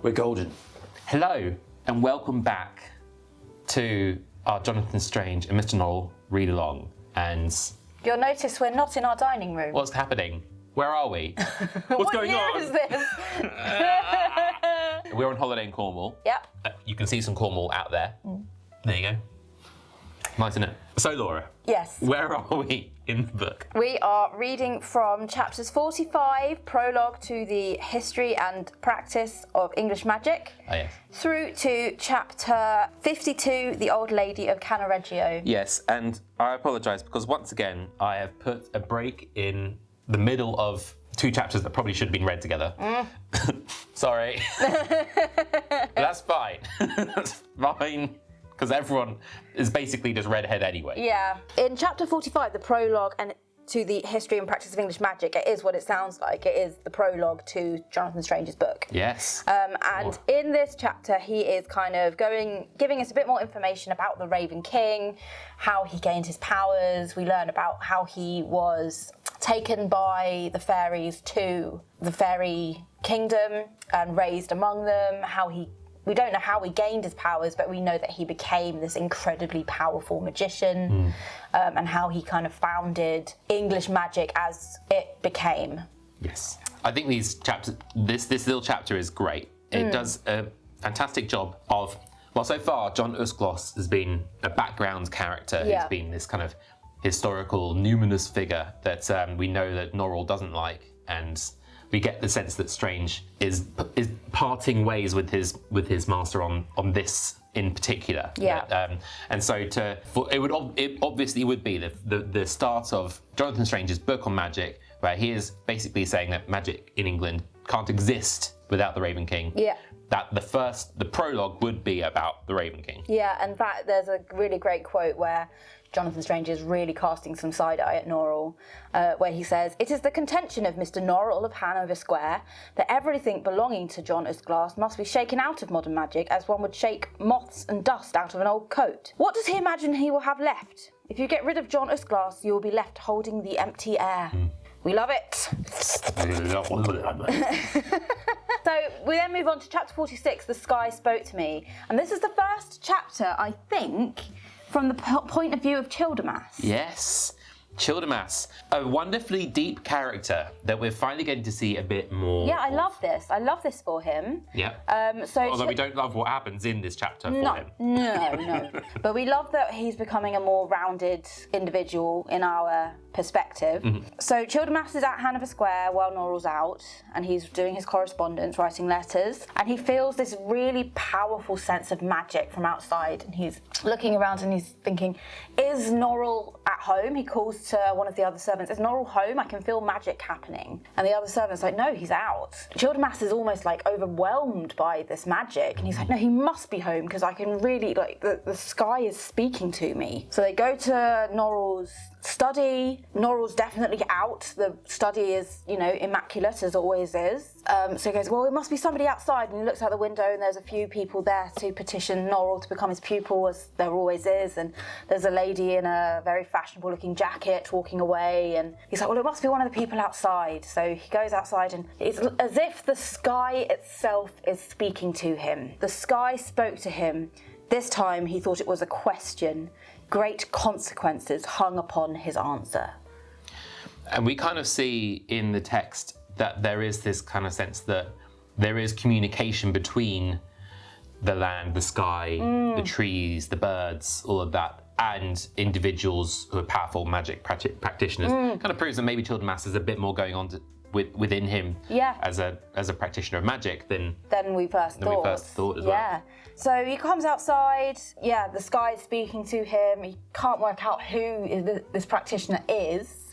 We're golden. Hello and welcome back to our Jonathan Strange and Mr. Norrell read-along. And You'll notice we're not in our dining room. what's happening? Where are we? What's going year on? is this? We're on holiday in Cornwall. Yep. You can see some Cornwall out there. There you go. Nice, isn't it? So Laura, Yes. where are we in the book? We are reading from chapters 45, prologue to the history and practice of English magic, Oh yes. through to chapter 52, the Old Lady of Cannaregio. Yes, and I apologise because once again I have put a break in the middle of two chapters that probably should have been read together. Sorry. But that's fine. That's fine. Because everyone is basically just read ahead anyway. Yeah. In chapter 45, the prologue and to the history and practice of English magic, it is what it sounds like. It is the prologue to Jonathan Strange's book. Yes. And in this chapter, he is kind of giving us a bit more information about the Raven King, how he gained his powers. We learn about how he was taken by the fairies to the fairy kingdom and raised among them, we don't know how he gained his powers, but we know that he became this incredibly powerful magician, and how he kind of founded English magic as it became. Yes. I think these chapters, this little chapter is great. It does a fantastic job of, well, so far, John Usgloss has been a background character. Yeah. He's been this kind of historical, numinous figure that we know that Norrell doesn't like, and we get the sense that Strange is parting ways with his master on this in particular. Yeah. And so it obviously would be the start of Jonathan Strange's book on magic, where he is basically saying that magic in England can't exist without the Raven King. Yeah. That the prologue would be about the Raven King. Yeah, in fact, there's a really great quote where Jonathan Strange is really casting some side-eye at Norrell, where he says, "It is the contention of Mr. Norrell of Hanover Square that everything belonging to John Usglass must be shaken out of modern magic as one would shake moths and dust out of an old coat. What does he imagine he will have left? If you get rid of John Usglass, you will be left holding the empty air." We love it. So we then move on to chapter 46, The Sky Spoke to Me. And this is the first chapter, I think, from the point of view of Childermas. Yes. Childermas, a wonderfully deep character that we're finally getting to see a bit more. Yeah, I love this. I love this for him. Yeah. So we don't love what happens in this chapter for him. No. But we love that he's becoming a more rounded individual in our perspective. So Childermas is at Hanover Square while Norrell's out, and he's doing his correspondence, writing letters, and he feels this really powerful sense of magic from outside, and he's looking around and he's thinking, is Norrell at home? He calls to one of the other servants, is Norrell home? I can feel magic happening. And the other servant's like, no, he's out. Childermas is almost like overwhelmed by this magic, and he's like, no, he must be home because I can really, like, the sky is speaking to me. So they go to Norrell's study. Norrell's definitely out. The study is, immaculate as always is. So he goes, well, it must be somebody outside, and he looks out the window and there's a few people there to petition Norrell to become his pupil, as there always is, and there's a lady in a very fashionable looking jacket walking away, and he's like, well, it must be one of the people outside. So he goes outside, and it's as if the sky itself is speaking to him. The sky spoke to him. This time he thought it was a question. Great consequences hung upon his answer. And we kind of see in the text that there is this kind of sense that there is communication between the land, the sky, the trees, the birds, all of that, and individuals who are powerful magic practitioners. Kind of proves that maybe Childermas has a bit more going on within him as a practitioner of magic than we first thought as well. Yeah. So he comes outside, the sky is speaking to him. He can't work out who this practitioner is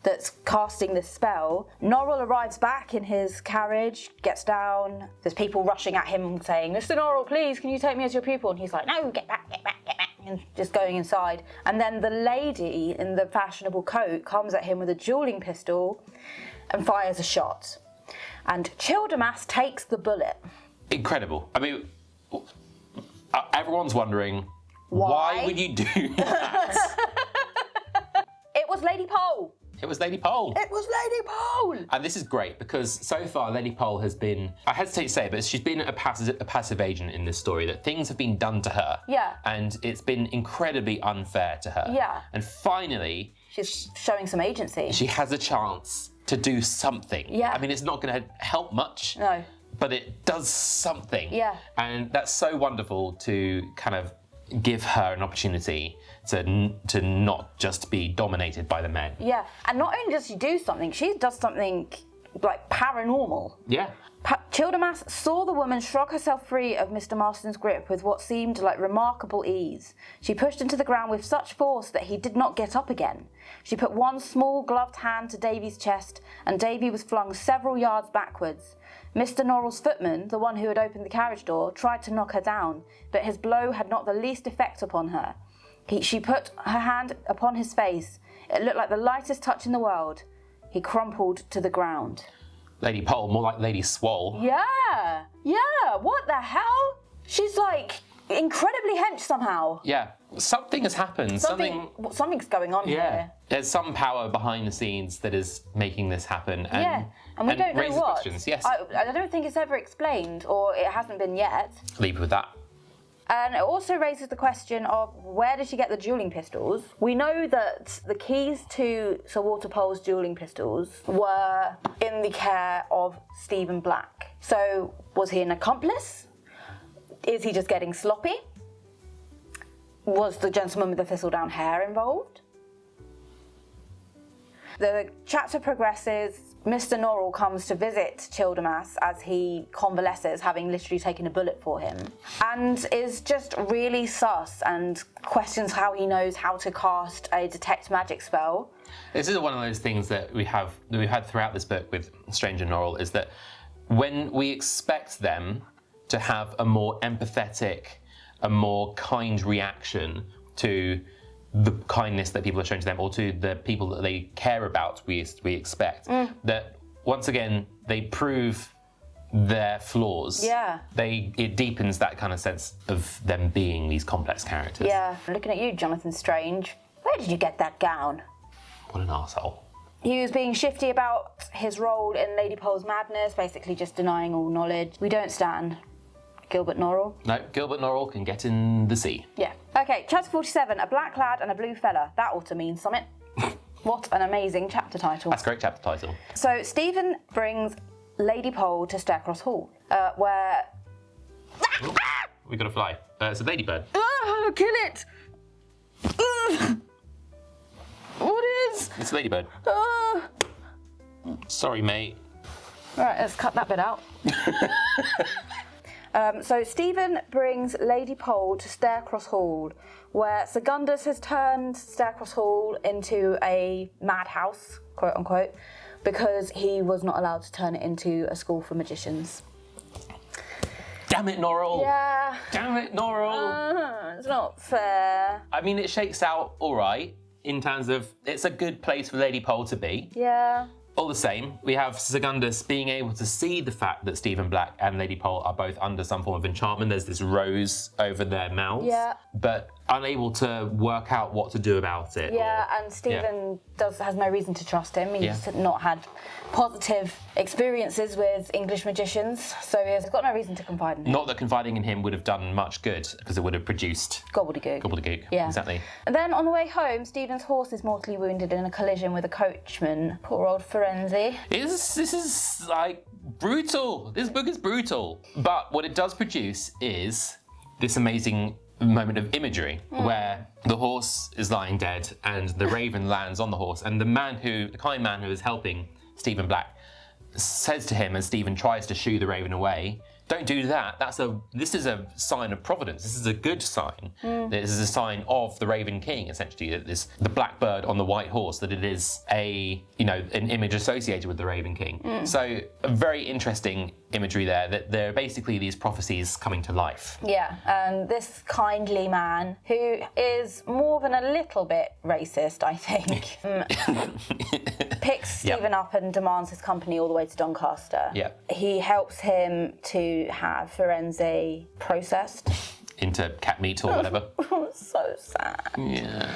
that's casting this spell. Norrell arrives back in his carriage, gets down. There's people rushing at him saying, Mr. Norrell, please, can you take me as your pupil? And he's like, no, get back, and just going inside. And then the lady in the fashionable coat comes at him with a dueling pistol and fires a shot. And Childermas takes the bullet. Incredible. I mean, everyone's wondering, why would you do that? It was Lady Pole. It was Lady Pole. It was Lady Pole! And this is great because so far Lady Pole has been, I hesitate to say it, but she's been a passive agent in this story, that things have been done to her. Yeah. And it's been incredibly unfair to her. Yeah. And finally, She's showing some agency. she has a chance to do something. Yeah. I mean, it's not going to help much. No. But it does something. Yeah. And that's so wonderful to kind of give her an opportunity to not just be dominated by the men. Yeah, and not only does she do something, she does something like paranormal. Yeah. Childermas saw the woman shrug herself free of Mr. Marston's grip with what seemed like remarkable ease. She pushed him to the ground with such force that he did not get up again. She put one small gloved hand to Davy's chest, and Davy was flung several yards backwards. Mr. Norrell's footman, the one who had opened the carriage door, tried to knock her down, but his blow had not the least effect upon her. She put her hand upon his face. It looked like the lightest touch in the world. He crumpled to the ground. Lady Pole, more like Lady Swole. Yeah, what the hell? She's like incredibly hench somehow. Yeah, something has happened. Something's going on here. There's some power behind the scenes that is making this happen. And, and we don't know raises what. questions. Yes. I don't think it's ever explained, or it hasn't been yet. Leave it with that. And it also raises the question of where did she get the dueling pistols? We know that the keys to Sir Walter Pole's dueling pistols were in the care of Stephen Black. So was he an accomplice? Is he just getting sloppy? Was the gentleman with the thistledown hair involved? The chapter progresses. Mr. Norrell comes to visit Childermas as he convalesces, having literally taken a bullet for him, and is just really sus and questions how he knows how to cast a detect magic spell. This is one of those things that we've had throughout this book with Strange and Norrell, is that when we expect them to have a more empathetic, a more kind reaction to the kindness that people are showing to them, or to the people that they care about, we expect that once again they prove their flaws. Yeah. It deepens that kind of sense of them being these complex characters. Yeah. Looking at you, Jonathan Strange. Where did you get that gown? What an arsehole. He was being shifty about his role in Lady Pole's madness, basically just denying all knowledge. We don't stand Gilbert Norrell. No, Gilbert Norrell can get in the sea. Yeah. Okay, chapter 47, a black lad and a blue fella. That ought to mean something. What an amazing chapter title. That's a great chapter title. So Stephen brings Lady Pole to Starecross Hall, where... Ooh, we got to fly. It's a ladybird. Kill it! What is? It's a ladybird. Sorry, mate. Right, let's cut that bit out. So Stephen brings Lady Pole to Starecross Hall, where Segundus has turned Starecross Hall into a madhouse, quote unquote, because he was not allowed to turn it into a school for magicians. Damn it, Norrell. Yeah. Damn it, Norrell. It's not fair. I mean, it shakes out all right in terms of it's a good place for Lady Pole to be. Yeah. All the same, we have Segundus being able to see the fact that Stephen Black and Lady Pole are both under some form of enchantment. There's this rose over their mouths, but unable to work out what to do about it. Yeah, and Stephen has no reason to trust him. He's not had positive experiences with English magicians, so he's got no reason to confide in him. Not that confiding in him would have done much good, because it would have produced gobbledygook. Gobbledygook, yeah. Exactly. And then on the way home, Stephen's horse is mortally wounded in a collision with a coachman. Poor old Firenze. This is like brutal. This book is brutal. But what it does produce is this amazing moment of imagery where the horse is lying dead and the raven lands on the horse, and the kind man who is helping Stephen Black says to him as Stephen tries to shoo the raven away, don't do that. This is a sign of providence. This is a good sign. This is a sign of the Raven King, essentially. That the black bird on the white horse. That it is an image associated with the Raven King. So a very interesting imagery there. That there are basically these prophecies coming to life. Yeah, and this kindly man who is more than a little bit racist, I think, picks Stephen up and demands his company all the way to Doncaster. Yeah. He helps him to have Firenze processed. into cat meat or whatever. So sad. Yeah.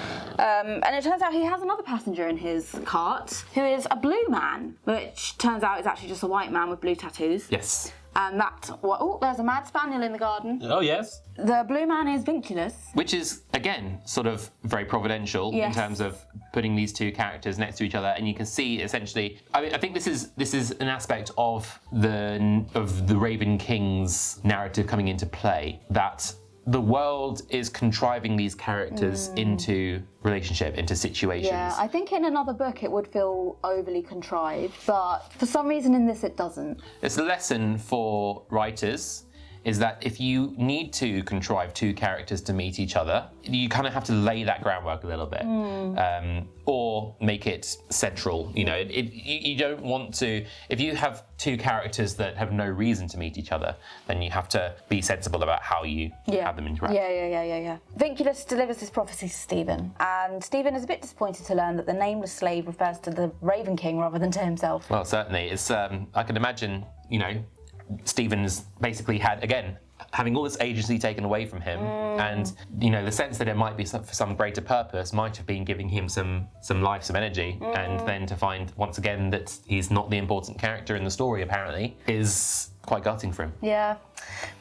And it turns out he has another passenger in his cart who is a blue man, which turns out is actually just a white man with blue tattoos. Yes. And there's a mad spaniel in the garden. Oh, yes. The blue man is Vinculus. Which is, again, sort of very providential in terms of putting these two characters next to each other. And you can see, essentially, I think this is an aspect of the Raven King's narrative coming into play, that the world is contriving these characters into relationship, into situations. Yeah, I think in another book it would feel overly contrived, but for some reason in this it doesn't. It's a lesson for writers, is that if you need to contrive two characters to meet each other, you kind of have to lay that groundwork a little bit, or make it central. You know, you don't want to. If you have two characters that have no reason to meet each other, then you have to be sensible about how you have them interact. Yeah. Vinculus delivers this prophecy to Stephen, and Stephen is a bit disappointed to learn that the nameless slave refers to the Raven King rather than to himself. Well, certainly, it's. I can imagine, you know, Stephen's basically had, again, having all this agency taken away from him, and, you know, the sense that it might be for some greater purpose might have been giving him some life, some energy, and then to find, once again, that he's not the important character in the story, apparently, is quite gutting for him. Yeah.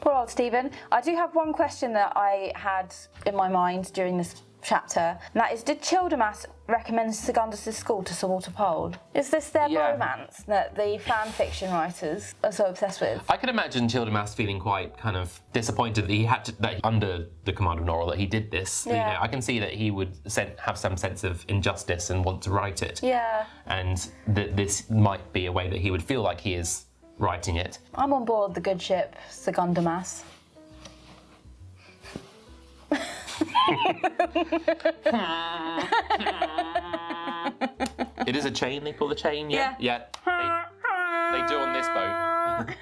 Poor old Stephen. I do have one question that I had in my mind during this chapter, and that is, did Childermas recommend Secundus' school to Sir Walter Pole? Is this their romance that the fan fiction writers are so obsessed with? I can imagine Childermas feeling quite kind of disappointed that he had to, that under the command of Norrell, that he did this. Yeah. You know, I can see that he would have some sense of injustice and want to write it. Yeah. And that this might be a way that he would feel like he is writing it. I'm on board the good ship, Secundamas. It is a chain, they pull the chain, yeah? Yeah. They do on this boat.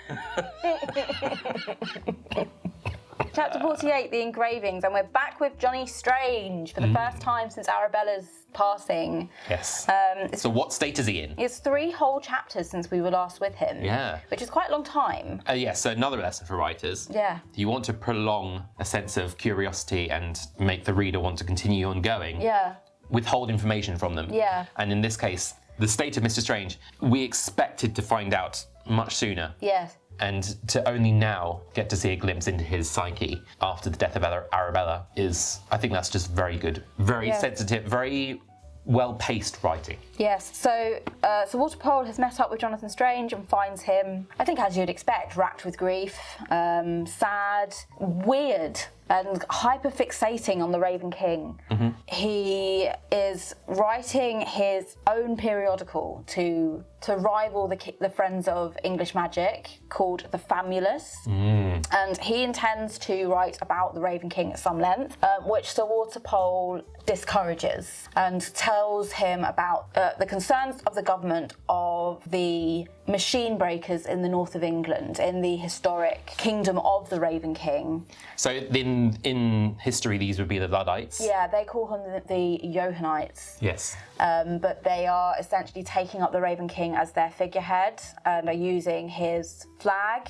Chapter 48, The Engravings, and we're back with Johnny Strange for the first time since Arabella's passing. Yes. So what state is he in? It's 3 whole chapters since we were last with him. Yeah. Which is quite a long time. Yes, so another lesson for writers. Yeah. You want to prolong a sense of curiosity and make the reader want to continue on going. Yeah. Withhold information from them. Yeah. And in this case, the state of Mr. Strange, we expected to find out much sooner. Yes. And to only now get to see a glimpse into his psyche after the death of Arabella is, I think that's just very good. Very sensitive, very well-paced writing. Yes, so Sir Walter Pole has met up with Jonathan Strange and finds him, I think as you'd expect, racked with grief, sad, weird, and hyper-fixating on the Raven King. Mm-hmm. He is writing his own periodical to rival the Friends of English Magic, called The Famulus. And he intends to write about the Raven King at some length, which Sir Walter Pole discourages and tells him about the concerns of the government of the machine breakers in the north of England, in the historic kingdom of the Raven King. So in history, these would be the Luddites? Yeah, they call them the Johannites. Yes. But they are essentially taking up the Raven King as their figurehead and are using his flag.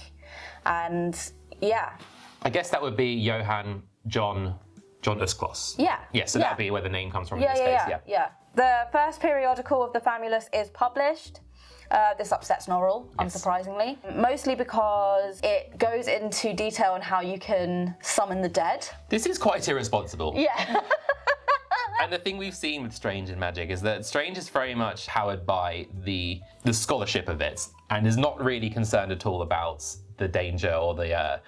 And yeah. I guess that would be John Usklos. Yeah. Yeah, so that would be where the name comes from in this case. Yeah. The first periodical of the Famulus is published. This upsets Norrell, unsurprisingly, mostly because it goes into detail on how you can summon the dead. This is quite irresponsible. Yeah. And the thing we've seen with Strange and Magic is that Strange is very much powered by the scholarship of it, and is not really concerned at all about the danger or the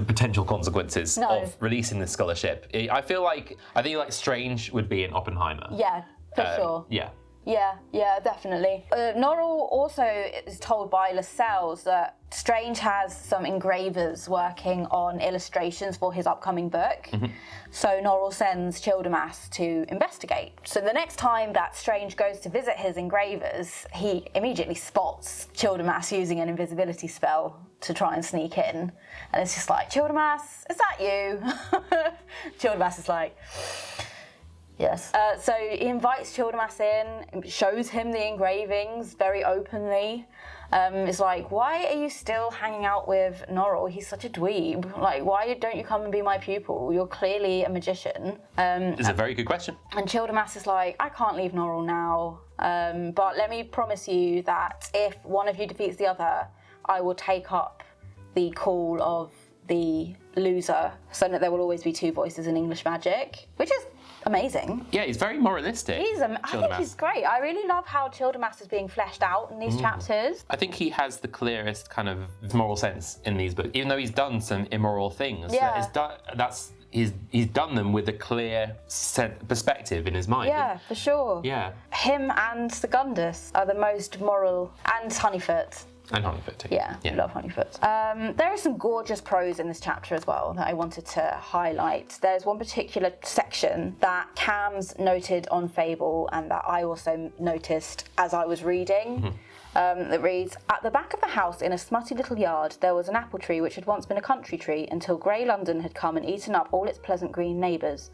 potential consequences of releasing this scholarship. I think Strange would be an Oppenheimer. Yeah, for sure. Yeah. Yeah, definitely. Norrell also is told by Lascelles that Strange has some engravers working on illustrations for his upcoming book. Mm-hmm. So Norrell sends Childermas to investigate. So the next time that Strange goes to visit his engravers, he immediately spots Childermas using an invisibility spell to try and sneak in. And it's just like, Childermas, is that you? Childermas is like, yes. So he invites Childermas in, shows him the engravings very openly, is like, why are you still hanging out with Norrell? He's such a dweeb. Like, why don't you come and be my pupil? You're clearly a magician. It's a very good question. And Childermas is like, I can't leave Norrell now, but let me promise you that if one of you defeats the other, I will take up the call of the loser, so that there will always be two voices in English magic, which is amazing. Yeah, he's very moralistic. I think he's great. I really love how Childermas is being fleshed out in these chapters. I think he has the clearest kind of moral sense in these books, even though he's done some immoral things. Yeah. He's done them with a clear perspective in his mind. Yeah, for sure. Yeah. Him and Segundus are the most moral, and Honeyfoot. And Honeyfoot too. Yeah, I love Honeyfoot. There is some gorgeous prose in this chapter as well that I wanted to highlight. There's one particular section that Cam's noted on Fable and that I also noticed as I was reading. That reads, at the back of the house in a smutty little yard there was an apple tree which had once been a country tree until grey London had come and eaten up all its pleasant green neighbours.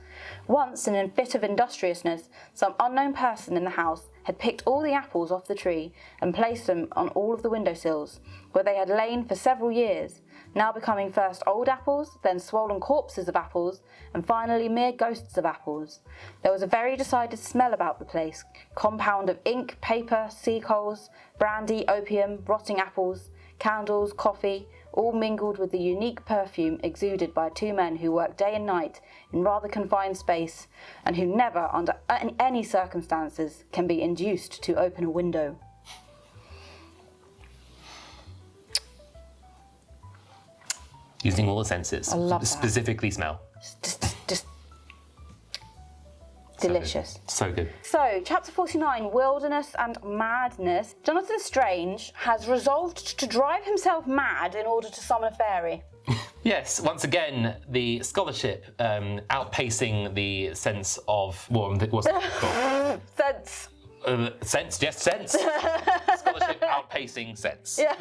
Once, in a bit of industriousness, some unknown person in the house had picked all the apples off the tree and placed them on all of the windowsills, where they had lain for several years, now becoming first old apples, then swollen corpses of apples, and finally mere ghosts of apples. There was a very decided smell about the place, compound of ink, paper, sea coals, brandy, opium, rotting apples, candles, coffee, all mingled with the unique perfume exuded by two men who work day and night in rather confined space, and who never, under any circumstances, can be induced to open a window. Using all the senses. I love that. Specifically smell. Just delicious. So good. So, chapter 49, Wilderness and Madness. Jonathan Strange has resolved to drive himself mad in order to summon a fairy. Yes, once again, the scholarship outpacing the sense of... what's it called? Sense. Sense, yes, sense. Scholarship outpacing sense. Yeah.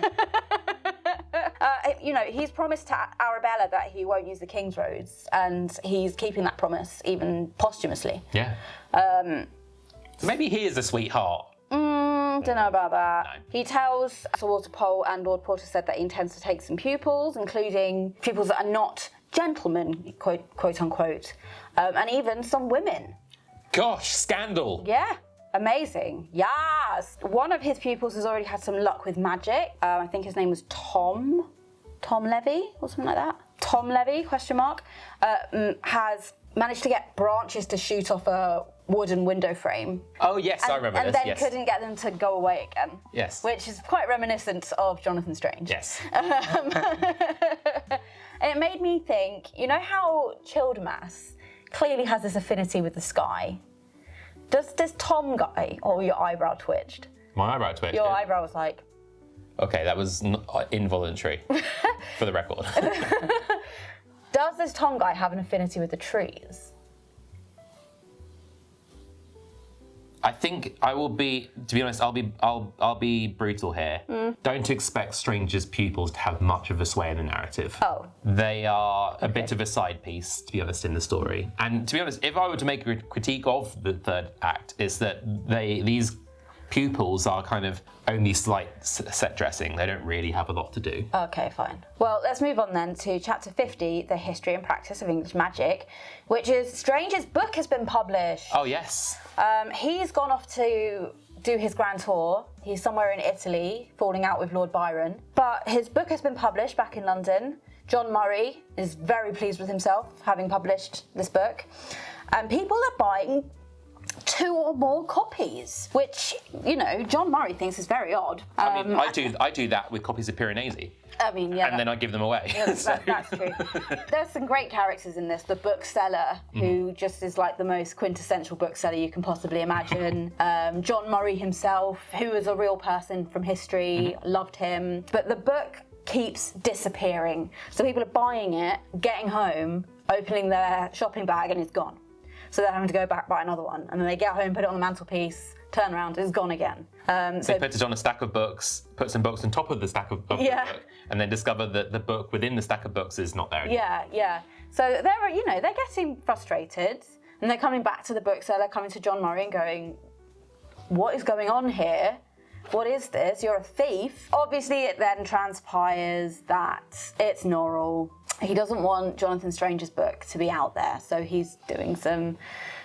He's promised to Arabella that he won't use the King's Roads, and he's keeping that promise, even posthumously. Yeah. So maybe he is a sweetheart. Don't know about that. No. He tells Sir Walter Pole and Lord Porter said that he intends to take some pupils, including pupils that are not gentlemen, quote unquote, and even some women. Gosh, scandal. Yeah. Amazing. Yes. One of his pupils has already had some luck with magic. I think his name was Tom Levy or something like that. Tom Levy, question mark, has managed to get branches to shoot off a wooden window frame. Oh, yes, I remember and this, then yes. couldn't get them to go away again. Yes. Which is quite reminiscent of Jonathan Strange. Yes. It made me think, you know how Childermas clearly has this affinity with the sky? Does this Tom guy, or your eyebrow twitched? My eyebrow twitched. Your eyebrow was like... Okay, that was involuntary, for the record. Does this Tom guy have an affinity with the trees? I think I will be, to be honest, I'll be brutal here. Don't expect Strange's pupils to have much of a sway in the narrative. Oh. They are a bit of a side piece, to be honest, in the story. And to be honest, if I were to make a critique of the third act, it's that these pupils are kind of only slight set dressing. They don't really have a lot to do. Okay, fine. Well, let's move on then to chapter 50, The History and Practice of English Magic, which is Strange's book has been published. Oh, yes. He's gone off to do his grand tour. He's somewhere in Italy, falling out with Lord Byron. But his book has been published back in London. John Murray is very pleased with himself, having published this book. And people are buying 2 or more copies, which, John Murray thinks is very odd. I mean, I do that with copies of Piranesi. I mean, yeah. And then I give them away. Yeah, that's true. There's some great characters in this. The bookseller, who just is like the most quintessential bookseller you can possibly imagine. John Murray himself, who is a real person from history, loved him. But the book keeps disappearing. So people are buying it, getting home, opening their shopping bag, and it's gone. So they're having to go back, buy another one. And then they get home, put it on the mantelpiece, turn around, it's gone again. They put it on a stack of books, put some books on top of the stack of books, and then discover that the book within the stack of books is not there anymore. Yeah. So they're getting frustrated, and they're coming back to the bookseller, coming to John Murray and going, what is going on here? what is this? You're a thief. Obviously, it then transpires that it's Norrell. He doesn't want Jonathan Strange's book to be out there, so he's doing some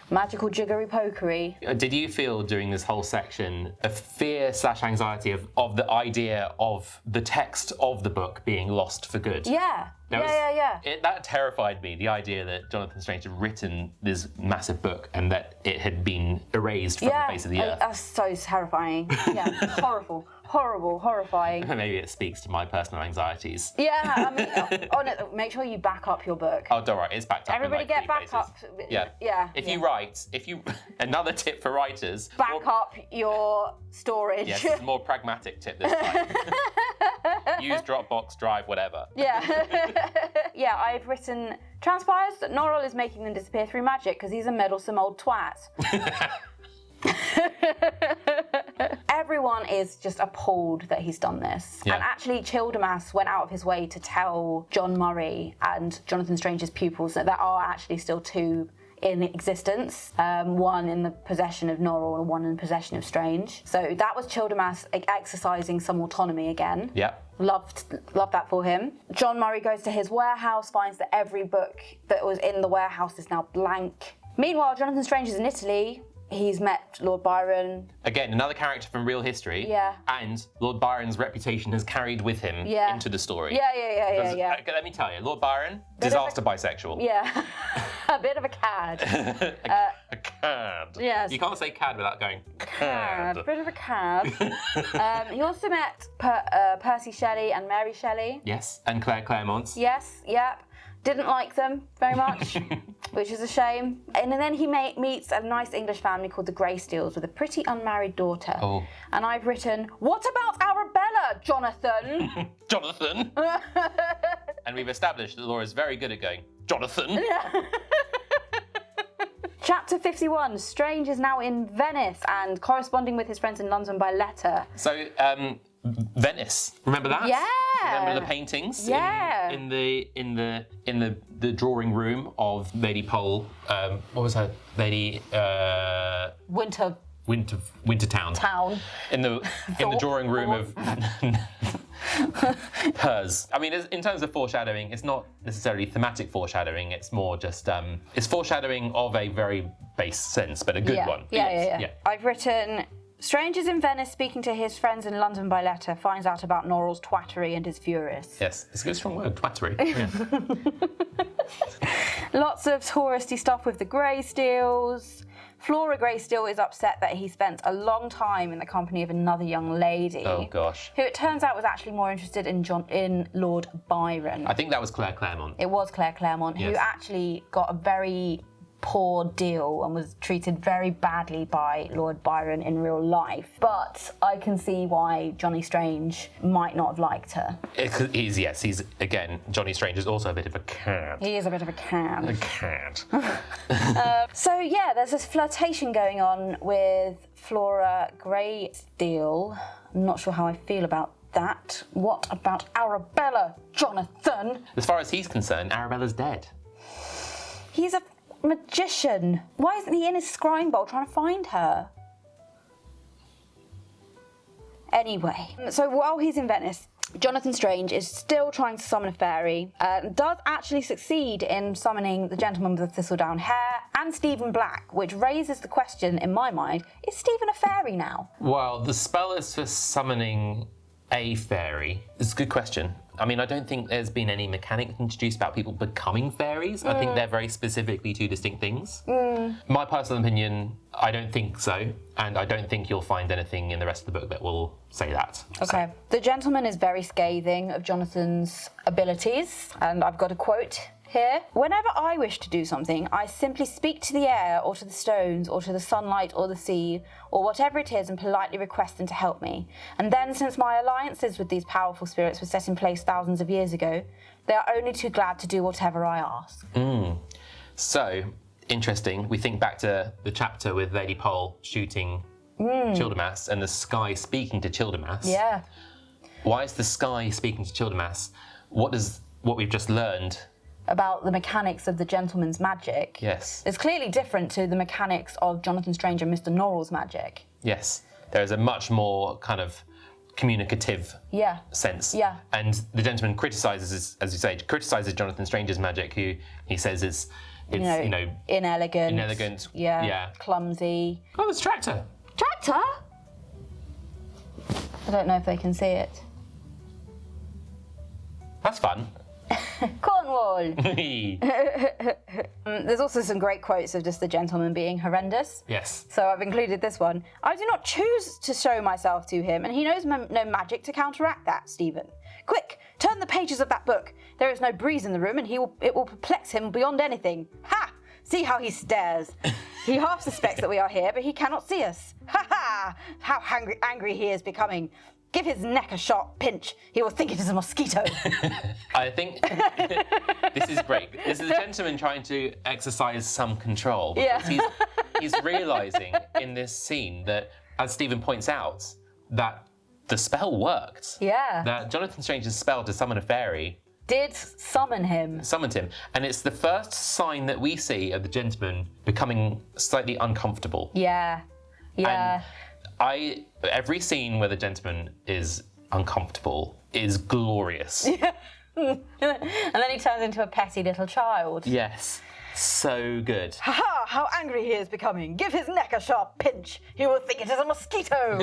magical jiggery-pokery. Did you feel during this whole section a fear/anxiety of the idea of the text of the book being lost for good? Yeah. That terrified me, the idea that Jonathan Strange had written this massive book and that it had been erased from the face of the earth. That's so terrifying. Yeah, horrible, horrifying. Maybe it speaks to my personal anxieties. Yeah, I mean, no, make sure you back up your book. Oh, don't worry, it's backed up. Everybody in like get back pages. up. Yeah. If you write, another tip for writers. Back up your storage. Yes, it's a more pragmatic tip this time. Use Dropbox, Drive, whatever. Yeah. Yeah, I've written, transpires that Norrell is making them disappear through magic because he's a meddlesome old twat. Everyone is just appalled that he's done this. Yeah. And actually, Childermas went out of his way to tell John Murray and Jonathan Strange's pupils that there are actually still two in existence, one in the possession of Norrell and one in possession of Strange. So that was Childermas exercising some autonomy again. Yeah. Loved that for him. John Murray goes to his warehouse, finds that every book that was in the warehouse is now blank. Meanwhile, Jonathan Strange is in Italy. He's met Lord Byron. Again, another character from real history. Yeah. And Lord Byron's reputation has carried with him into the story. Yeah. Let me tell you, Lord Byron, disaster bisexual. Yeah. A bit of a cad. A cad. Yes. You can't say cad without going cad. Bit of a cad. He also met Percy Shelley and Mary Shelley. Yes, and Claire Claremont. Yes, yep. Didn't like them very much, which is a shame. And then he meets a nice English family called the Greysteels with a pretty unmarried daughter. Oh. And I've written, what about Arabella, Jonathan? Jonathan. And we've established that Laura's very good at going, Jonathan. Chapter 51, Strange is now in Venice and corresponding with his friends in London by letter. So, Venice. Remember that? Yeah. Remember the paintings? Yeah. In the drawing room of Lady Pole. What was her Lady Wintertown. Town. In the drawing room of hers. I mean, in terms of foreshadowing, it's not necessarily thematic foreshadowing. It's more just it's foreshadowing of a very base sense, but a good one. Yeah. I've written, Strange is in Venice speaking to his friends in London by letter, finds out about Norrell's twattery and is furious. Yes, it's a good strong word, twattery. Yeah. Lots of touristy stuff with the Greysteels. Flora Greysteel is upset that he spent a long time in the company of another young lady. Oh gosh. Who it turns out was actually more interested in Lord Byron. I think that was Claire Claremont. It was Claire Claremont, who actually got a very poor deal and was treated very badly by Lord Byron in real life. But I can see why Johnny Strange might not have liked her. He's again, Johnny Strange is also a bit of a cad. He is a bit of a cad. A cad. So yeah, there's this flirtation going on with Flora Greysteel. I'm not sure how I feel about that. What about Arabella, Jonathan? As far as he's concerned, Arabella's dead. He's a magician. Why isn't he in his scrying bowl trying to find her? Anyway, so while he's in Venice, Jonathan Strange is still trying to summon a fairy, does actually succeed in summoning the gentleman with the thistledown hair and Stephen Black, which raises the question in my mind, is Stephen a fairy now? Well, the spell is for summoning a fairy. It's a good question. I mean, I don't think there's been any mechanic introduced about people becoming fairies. I think they're very specifically two distinct things. My personal opinion, I don't think so, and I don't think you'll find anything in the rest of the book that will say that. Okay. The gentleman is very scathing of Jonathan's abilities, and I've got a quote here. Whenever I wish to do something, I simply speak to the air or to the stones or to the sunlight or the sea or whatever it is and politely request them to help me. And then, since my alliances with these powerful spirits were set in place thousands of years ago, they are only too glad to do whatever I ask. So, interesting. We think back to the chapter with Lady Pole shooting Childermas and the sky speaking to Childermas. Yeah. Why is the sky speaking to Childermas? What we've just learned about the mechanics of the gentleman's magic. Yes. It's clearly different to the mechanics of Jonathan Strange and Mr. Norrell's magic. Yes. There is a much more kind of communicative sense. Yeah. And the gentleman criticizes, as you say, Jonathan Strange's magic, who he says is, inelegant. Yeah. Clumsy. Oh, it's tractor. Tractor? I don't know if they can see it. That's fun. Cornwall. There's also some great quotes of just the gentleman being horrendous. Yes. So I've included this one. I do not choose to show myself to him, and he knows no magic to counteract that, Stephen. Quick, turn the pages of that book. There is no breeze in the room, and it will perplex him beyond anything. Ha! See how he stares. He half suspects that we are here, but he cannot see us. Ha ha! How angry he is becoming. Give his neck a sharp pinch. He will think it is a mosquito. I think this is great. This is a gentleman trying to exercise some control. Because he's realising in this scene that, as Stephen points out, that the spell worked. Yeah. That Jonathan Strange's spell to summon a fairy did summoned him. And it's the first sign that we see of the gentleman becoming slightly uncomfortable. Yeah. And every scene where the gentleman is uncomfortable is glorious. And then he turns into a petty little child. Yes. So good. Ha ha! How angry he is becoming. Give his neck a sharp pinch. He will think it is a mosquito.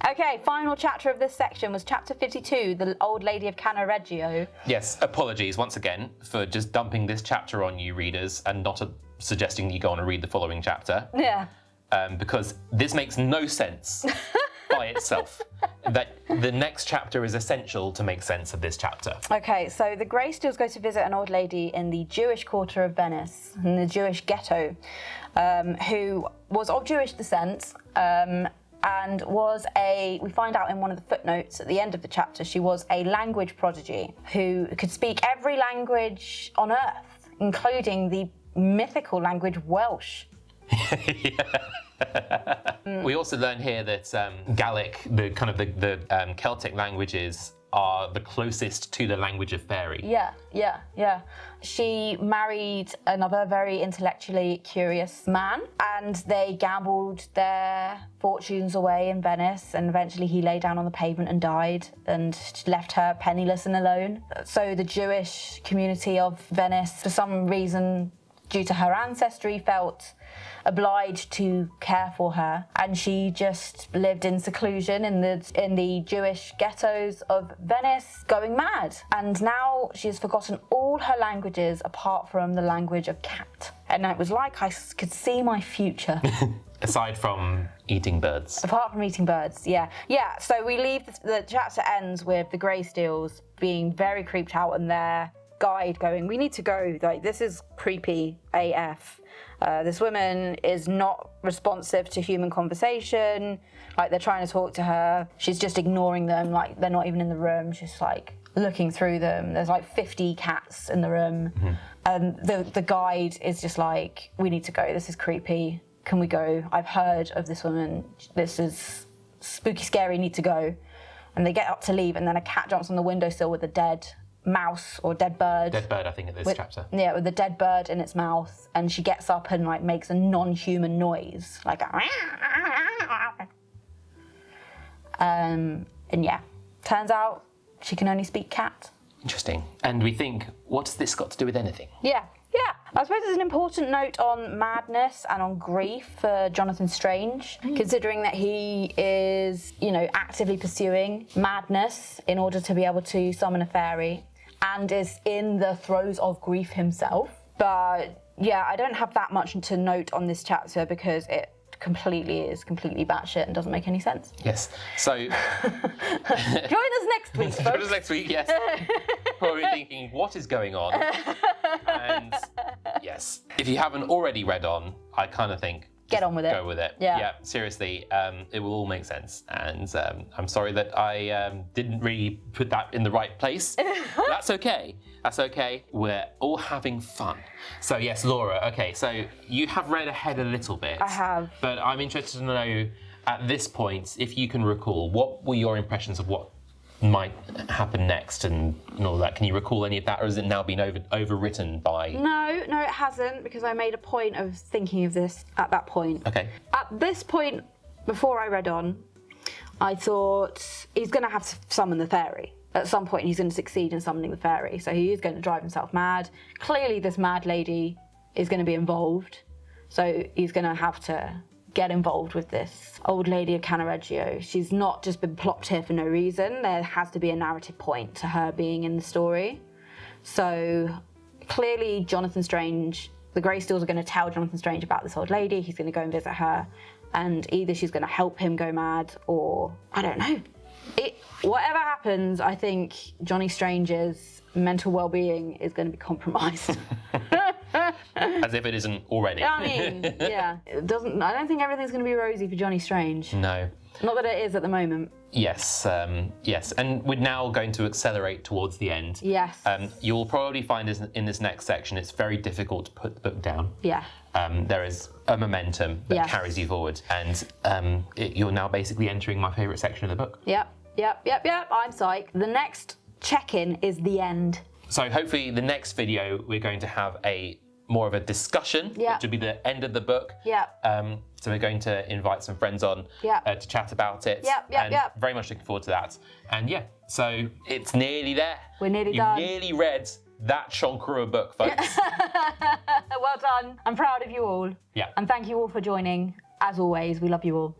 Okay, final chapter of this section was chapter 52, The Old Lady of Cannareggio. Yes, apologies once again for just dumping this chapter on you readers and not suggesting you go on and read the following chapter. Yeah. Because this makes no sense by itself. That the next chapter is essential to make sense of this chapter. Okay, so the Greysteels go to visit an old lady in the Jewish quarter of Venice, in the Jewish ghetto, who was of Jewish descent, and we find out in one of the footnotes at the end of the chapter, she was a language prodigy who could speak every language on earth, including the mythical language Welsh. We also learn here that Gaelic, the Celtic languages, are the closest to the language of fairy. Yeah. She married another very intellectually curious man, and they gambled their fortunes away in Venice, and eventually he lay down on the pavement and died and left her penniless and alone. So the Jewish community of Venice, for some reason, due to her ancestry, felt obliged to care for her, and she just lived in seclusion in the Jewish ghettos of Venice, going mad. And now she has forgotten all her languages apart from the language of cat. And it was like I could see my future. Aside from eating birds. Apart from eating birds, yeah. So we leave, the chapter ends with the Greysteels being very creeped out, and their guide going, we need to go, like, this is creepy AF. This woman is not responsive to human conversation. Like, they're trying to talk to her. She's just ignoring them. Like, they're not even in the room. She's like looking through them. There's like 50 cats in the room. Mm-hmm. And the guide is just like, we need to go. This is creepy. Can we go? I've heard of this woman. This is spooky, scary. Need to go. And they get up to leave, and then a cat jumps on the windowsill with a dead mouse or dead bird. Dead bird, I think, in this chapter. Yeah, with the dead bird in its mouth, and she gets up and like makes a non-human noise, like and yeah, turns out she can only speak cat. Interesting. And we think, what's this got to do with anything? Yeah. I suppose there's an important note on madness and on grief for Jonathan Strange, considering that he is, actively pursuing madness in order to be able to summon a fairy, and is in the throes of grief himself. But yeah, I don't have that much to note on this chapter because it is completely batshit and doesn't make any sense. Yes. So join us next week, folks. Join us next week, yes. Probably thinking, what is going on? And yes, if you haven't already read on, I kind of think, get on with it. Go with it. Yeah, seriously, it will all make sense. And I'm sorry that I didn't really put that in the right place. That's okay. We're all having fun. So yes, Laura, okay, so you have read ahead a little bit. I have. But I'm interested to know, at this point, if you can recall, what were your impressions of what might happen next and all that? Can you recall any of that, or has it now been overwritten by... No, it hasn't, because I made a point of thinking of this at that point. Okay. At this point, before I read on, I thought he's going to have to summon the fairy. At some point, he's going to succeed in summoning the fairy, so he is going to drive himself mad. Clearly, this mad lady is going to be involved, so he's going to have to get involved with this old lady of Cannareggio. She's not just been plopped here for no reason. There has to be a narrative point to her being in the story. So clearly, Jonathan Strange, the Greysteals are going to tell Jonathan Strange about this old lady. He's going to go and visit her, and either she's going to help him go mad, or I don't know. Whatever happens, I think Johnny Strange's mental well-being is going to be compromised. As if it isn't already. I mean, yeah. I don't think everything's going to be rosy for Johnny Strange. No. Not that it is at the moment. Yes, yes. And we're now going to accelerate towards the end. Yes. You'll probably find in this next section, it's very difficult to put the book down. Yeah. There is a momentum that carries you forward. And you're now basically entering my favourite section of the book. Yep. I'm psyched. The next check-in is the end. So hopefully the next video, we're going to have more of a discussion, which will be the end of the book. So we're going to invite some friends on to chat about it. Very much looking forward to that. And so it's nearly there. We're nearly done. You've nearly read that Shulkura book, folks. Well done. I'm proud of you all. Yeah. And thank you all for joining. As always, we love you all.